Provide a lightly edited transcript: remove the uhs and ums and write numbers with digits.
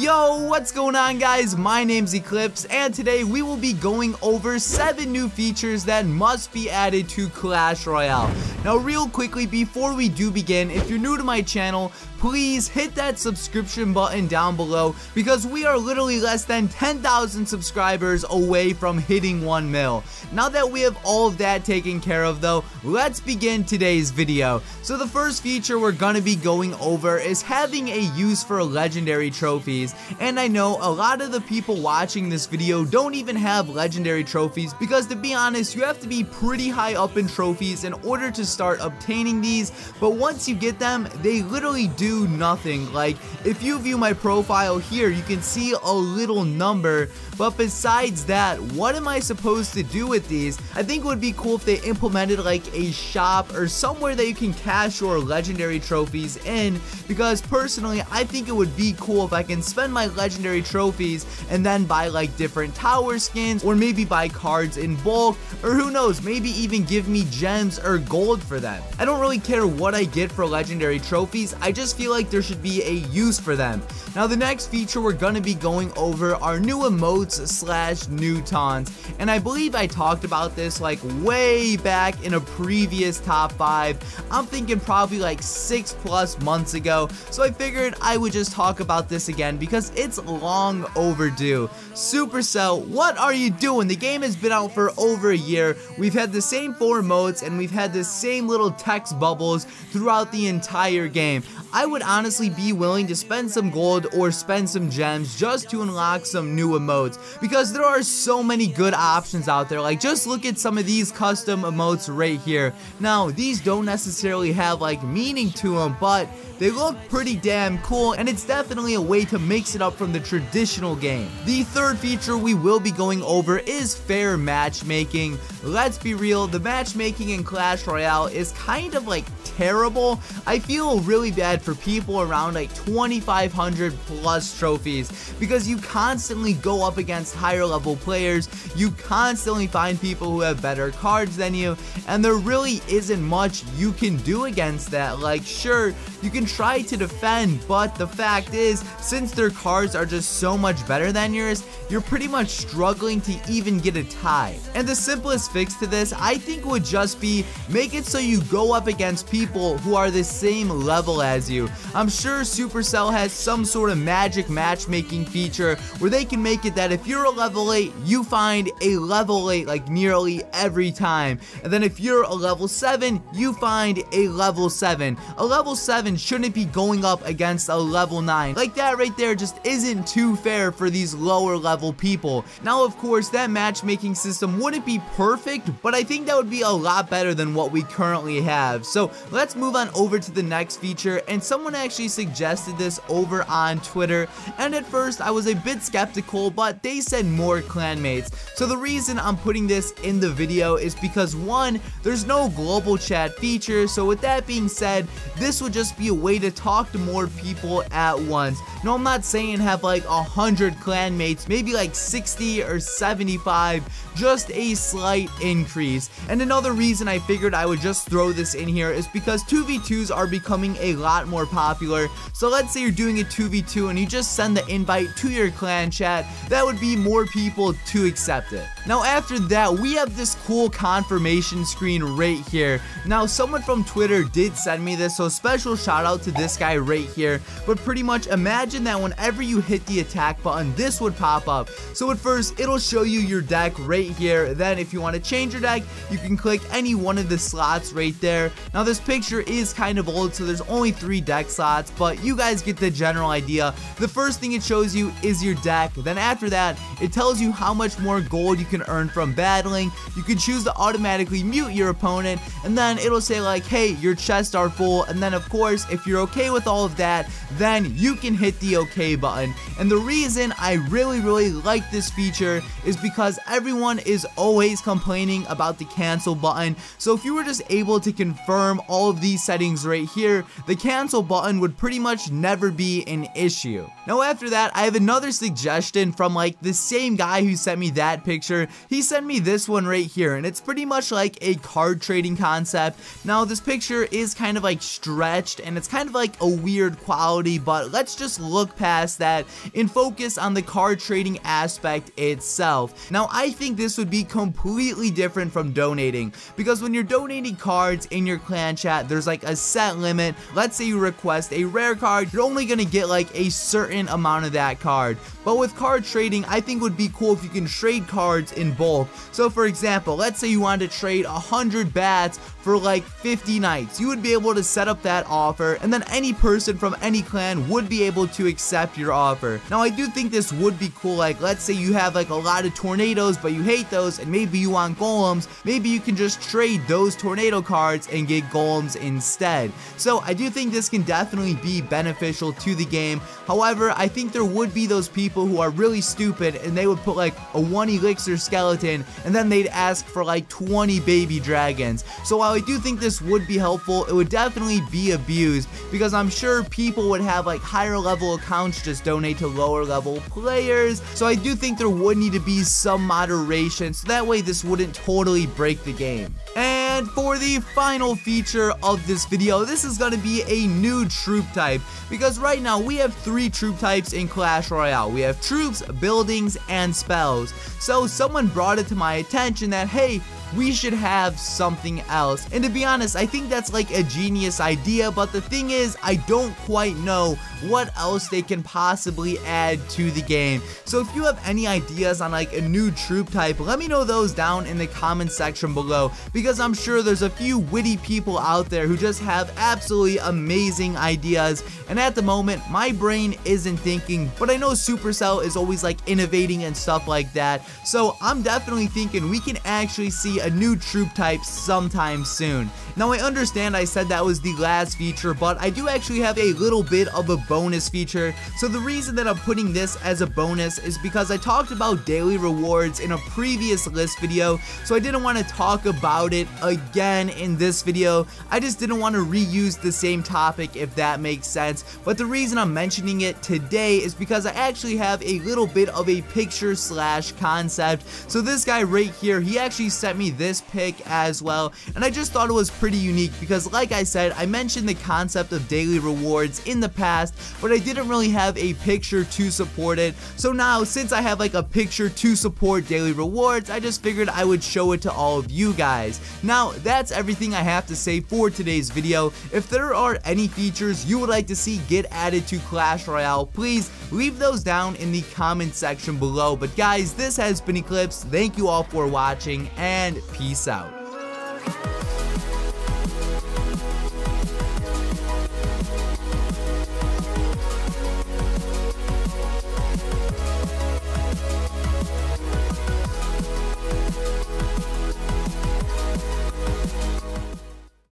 Yo, what's going on, guys? My name's Eclihpse, and today we will be going over 7 new features that must be added to Clash Royale. Now, real quickly, before we do begin, if you're new to my channel, please hit that subscription button down below because we are literally less than 10,000 subscribers away from hitting 1 mil. Now that we have all of that taken care of though, let's begin today's video. So the first feature we're gonna be going over is having a use for legendary trophies. And I know a lot of the people watching this video don't even have legendary trophies because, to be honest, you have to be pretty high up in trophies in order to start obtaining these. But once you get them, they literally do nothing. Like, if you view my profile here, you can see a little number, but besides that, what am I supposed to do with these? I think it would be cool if they implemented like a shop or somewhere that you can cash your legendary trophies in, because personally I think it would be cool if I can spend my legendary trophies and then buy like different tower skins, or maybe buy cards in bulk, or who knows, maybe even give me gems or gold for them. I don't really care what I get for legendary trophies, I just feel like there should be a use for them. Now the next feature we're gonna be going over are new emotes / new taunts, and I believe I talked about this like way back in a previous top 5. I'm thinking probably like 6+ months ago, so I figured I would just talk about this again because it's long overdue. Supercell, what are you doing? The game has been out for over a year. We've had the same 4 emotes and we've had the same little text bubbles throughout the entire game. I would honestly be willing to spend some gold or spend some gems just to unlock some new emotes, because there are so many good options out there. Like, just look at some of these custom emotes right here. Now, these don't necessarily have like meaning to them, but they look pretty damn cool, and it's definitely a way to mix it up from the traditional game. The third feature we will be going over is fair matchmaking. Let's be real, the matchmaking in Clash Royale is kind of like terrible. I feel really bad for people around like 2,500 plus trophies, because you constantly go up against higher level players, you constantly find people who have better cards than you, and there really isn't much you can do against that. Like, sure, you can try to defend, but the fact is, since their cards are just so much better than yours, you're pretty much struggling to even get a tie. And the simplest fix to this, I think, would just be make it so you go up against people who are the same level as you. I'm sure Supercell has some sort of magic matchmaking feature where they can make it that if you're a level 8, you find a level 8 like nearly every time, and then if you're a level 7, you find a level 7. A level 7 shouldn't be going up against a level 9. Like, that right there just isn't too fair for these lower level people. Now, of course, that matchmaking system wouldn't be perfect, but I think that would be a lot better than what we currently have. So let's move on over to the next feature, and someone actually suggested this over on Twitter, and at first I was a bit skeptical, but they said more clanmates. So the reason I'm putting this in the video is because, one, there's no global chat feature, so with that being said, this would just be a way to talk to more people at once. No, I'm not saying have like 100 clanmates, maybe like 60 or 75, just a slight increase. And another reason I figured I would just throw this in here is because 2v2s are becoming a lot more popular. So let's say you're doing a 2v2 and you just send the invite to your clan chat, that would be more people to accept it. Now after that, we have this cool confirmation screen right here. Now someone from Twitter did send me this, so special shout out to this guy right here. But pretty much imagine that whenever you hit the attack button, this would pop up. So at first it'll show you your deck right here, then if you want to change your deck, you can click any one of the slots right there. Now this picture is kind of old, so there's only 3 deck slots, but you guys get the general idea. The first thing it shows you is your deck, then after that it tells you how much more gold you can earn from battling. You can choose to automatically mute your opponent, and then it'll say like, hey, your chests are full, and then of course if you're okay with all of that, then you can hit the OK button. And the reason I really like this feature is because everyone is always complaining about the cancel button. So if you were just able to confirm all of these settings right here, the cancel button would pretty much never be an issue. Now after that, I have another suggestion from like the same guy who sent me that picture, feature, he sent me this one right here, and it's pretty much like a card trading concept. Now this picture is kind of like stretched and it's kind of like a weird quality, but let's just look past that and focus on the card trading aspect itself. Now I think this would be completely different from donating, because when you're donating cards in your clan chat, there's like a set limit. Let's say you request a rare card, you're only gonna get like a certain amount of that card. But with card trading, I think would be cool if you can trade cards in bulk. So for example, let's say you wanted to trade 100 bats for like 50 knights. You would be able to set up that offer, and then any person from any clan would be able to accept your offer. Now I do think this would be cool. Like let's say you have like a lot of tornadoes but you hate those, and maybe you want golems. Maybe you can just trade those tornado cards and get golems instead. So I do think this can definitely be beneficial to the game. However, I think there would be those people who are really stupid and they would put like a 1 elixir skeleton and then they'd ask for like 20 baby dragons. So while I do think this would be helpful, it would definitely be abused, because I'm sure people would have like higher level accounts just donate to lower level players. So I do think there would need to be some moderation, so that way this wouldn't totally break the game. And for the final feature of this video, this is going to be a new troop type, because right now we have 3 troop types in Clash Royale. We have troops, buildings, and spells. So someone brought it to my attention that, hey, we should have something else. And to be honest, I think that's like a genius idea, but the thing is, I don't quite know what else they can possibly add to the game. So if you have any ideas on like a new troop type, let me know those down in the comment section below, because I'm sure there's a few witty people out there who just have absolutely amazing ideas, and at the moment my brain isn't thinking, but I know Supercell is always like innovating and stuff like that. So I'm definitely thinking we can actually see a new troop type sometime soon. Now I understand I said that was the last feature, but I do actually have a little bit of a bonus feature. So the reason that I'm putting this as a bonus is because I talked about daily rewards in a previous list video, so I didn't want to talk about it again in this video. I just didn't want to reuse the same topic, if that makes sense. But the reason I'm mentioning it today is because I actually have a little bit of a picture slash concept. So this guy right here, he actually sent me this pic as well, and I just thought it was pretty unique because, like I said, I mentioned the concept of daily rewards in the past, but I didn't really have a picture to support it. So now, since I have like a picture to support daily rewards, I just figured I would show it to all of you guys. Now that's everything I have to say for today's video. If there are any features you would like to see get added to Clash Royale, please leave those down in the comment section below. But guys, this has been Eclihpse. Thank you all for watching, and peace out.